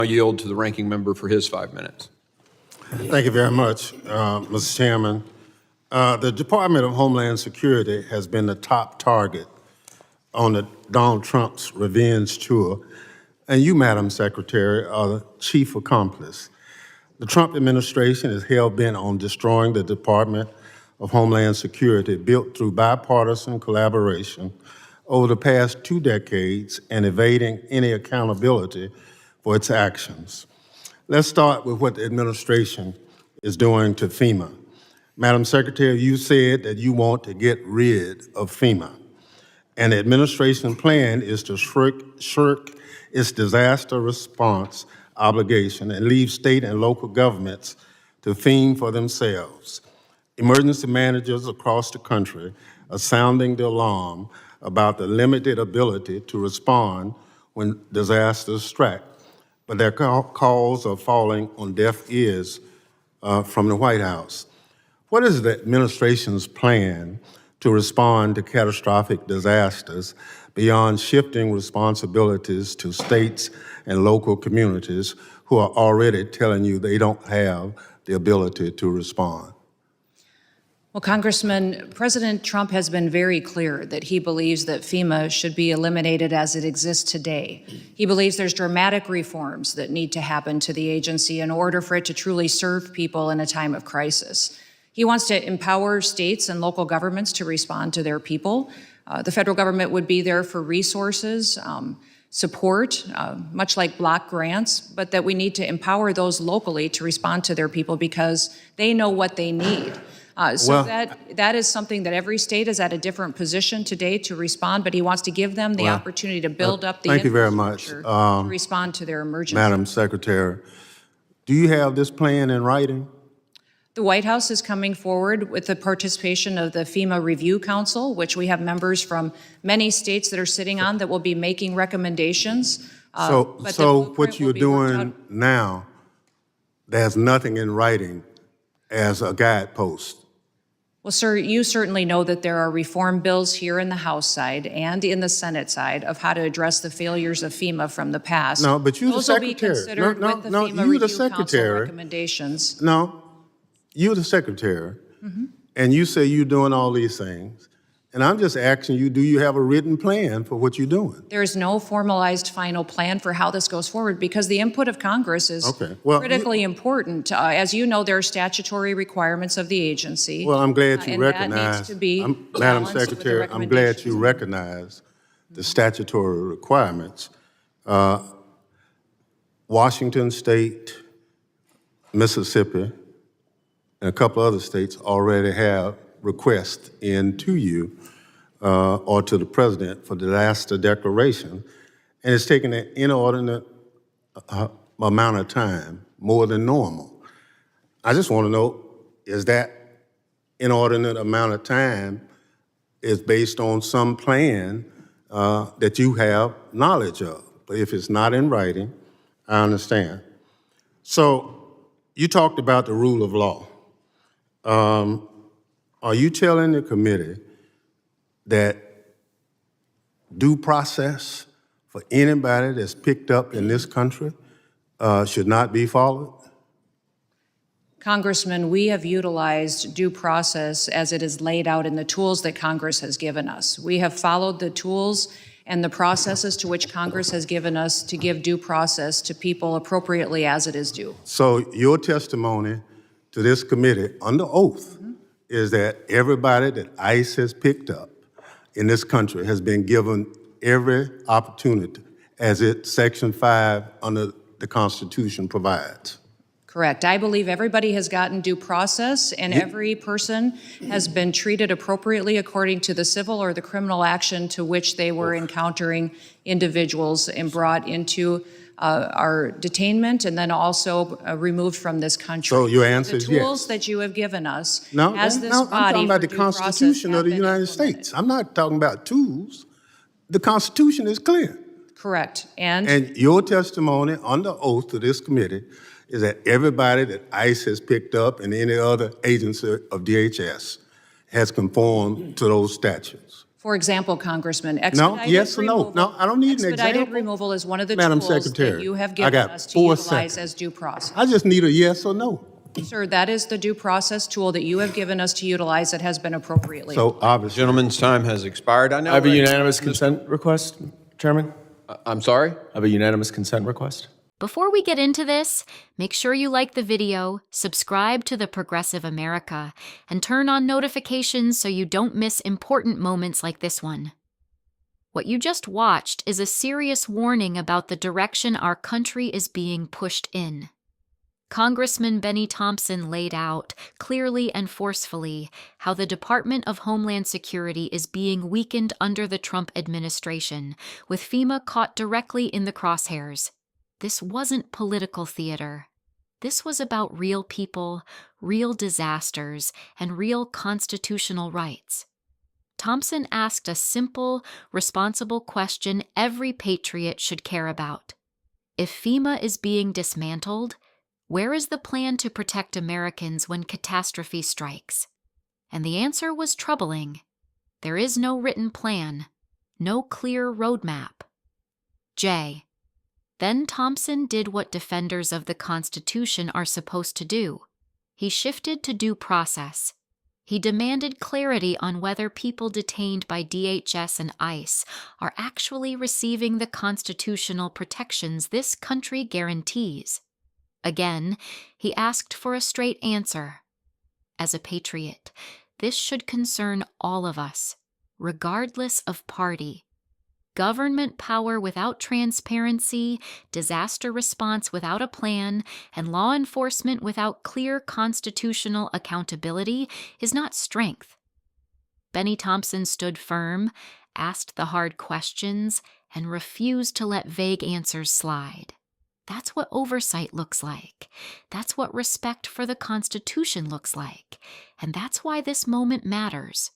I yield to the ranking member for his 5 minutes. Thank you very much, Mr. Chairman. The Department of Homeland Security has been the top target on the Donald Trump's revenge tour, and you, Madam Secretary, are the chief accomplice. The Trump administration is hell-bent on destroying the Department of Homeland Security, built through bipartisan collaboration over the past 2 decades and evading any accountability for its actions. Let's start with what the administration is doing to FEMA. Madam Secretary, you said that you want to get rid of FEMA, and the administration plan is to shirk its disaster response obligation and leave state and local governments to fend for themselves. Emergency managers across the country are sounding the alarm about the limited ability to respond when disasters strike, but their calls are falling on deaf ears from the White House. What is the administration's plan to respond to catastrophic disasters beyond shifting responsibilities to states and local communities who are already telling you they don't have the ability to respond? Well, Congressman, President Trump has been very clear that he believes that FEMA should be eliminated as it exists today. He believes there's dramatic reforms that need to happen to the agency in order for it to truly serve people in a time of crisis. He wants to empower states and local governments to respond to their people. The federal government would be there for resources, support, much like block grants, but that we need to empower those locally to respond to their people because they know what they need. That is something that every state is at a different position today to respond, but he wants to give them the opportunity to build up the infrastructure to respond to their emergency. Madam Secretary, do you have this plan in writing? The White House is coming forward with the participation of the FEMA Review Council, which we have members from many states that are sitting on that will be making recommendations. So what you're doing now, there's nothing in writing as a guidepost. Well, sir, you certainly know that there are reform bills here in the House side and in the Senate side of how to address the failures of FEMA from the past. No, but you're the secretary. Those will be considered with the FEMA Review Council recommendations. No, you're the secretary, and you say you're doing all these things. And I'm just asking you, do you have a written plan for what you're doing? There is no formalized final plan for how this goes forward because the input of Congress is critically important. As you know, there are statutory requirements of the agency. Well, I'm glad you recognize, that needs to be Madam Secretary, I'm glad you recognize the statutory requirements. Washington State, Mississippi, and a couple other states already have requests in to you or to the president for disaster declaration, and it's taken an inordinate amount of time, more than normal. I just want to know, is that inordinate amount of time is based on some plan that you have knowledge of? But if it's not in writing, I understand. So you talked about the rule of law. Are you telling the committee that due process for anybody that's picked up in this country should not be followed? Congressman, we have utilized due process as it is laid out in the tools that Congress has given us. We have followed the tools and the processes to which Congress has given us to give due process to people appropriately as it is due. So your testimony to this committee under oath is that everybody that ICE has picked up in this country has been given every opportunity as Section 5 under the Constitution provides. Correct. I believe everybody has gotten due process and every person has been treated appropriately according to the civil or the criminal action to which they were encountering individuals and brought into our detainment and then also removed from this country. So your answer is yes. The tools that you have given us as this body I'm talking about the Constitution of the United States. I'm not talking about tools. The Constitution is clear. Correct. And your testimony under oath to this committee is that everybody that ICE has picked up and any other agency of DHS has conformed to those statutes. For example, Congressman, No, expedited yes or no? removal. No, I don't need an Expedited example. removal is one of the Madam tools that Secretary, you have I given got us to 4 utilize seconds. as due process. I just need a yes or no. Sir, that is the due process tool that you have given us to utilize that has been appropriately. So obviously, Gentleman's time has expired. I now I have a recognize unanimous Mr. consent request, Chairman. I'm sorry? I have a unanimous consent request. Before we get into this, make sure you like the video, subscribe to The Progressive America, and turn on notifications so you don't miss important moments like this one. What you just watched is a serious warning about the direction our country is being pushed in. Congressman Bennie Thompson laid out, clearly and forcefully, how the Department of Homeland Security is being weakened under the Trump administration, with FEMA caught directly in the crosshairs. This wasn't political theater. This was about real people, real disasters, and real constitutional rights. Thompson asked a simple, responsible question every patriot should care about. If FEMA is being dismantled, where is the plan to protect Americans when catastrophe strikes? And the answer was troubling. There is no written plan, no clear roadmap. J. Then Thompson did what defenders of the Constitution are supposed to do. He shifted to due process. He demanded clarity on whether people detained by DHS and ICE are actually receiving the constitutional protections this country guarantees. Again, he asked for a straight answer. As a patriot, this should concern all of us, regardless of party. Government power without transparency, disaster response without a plan, and law enforcement without clear constitutional accountability is not strength. Bennie Thompson stood firm, asked the hard questions, and refused to let vague answers slide. That's what oversight looks like. That's what respect for the Constitution looks like. And that's why this moment matters.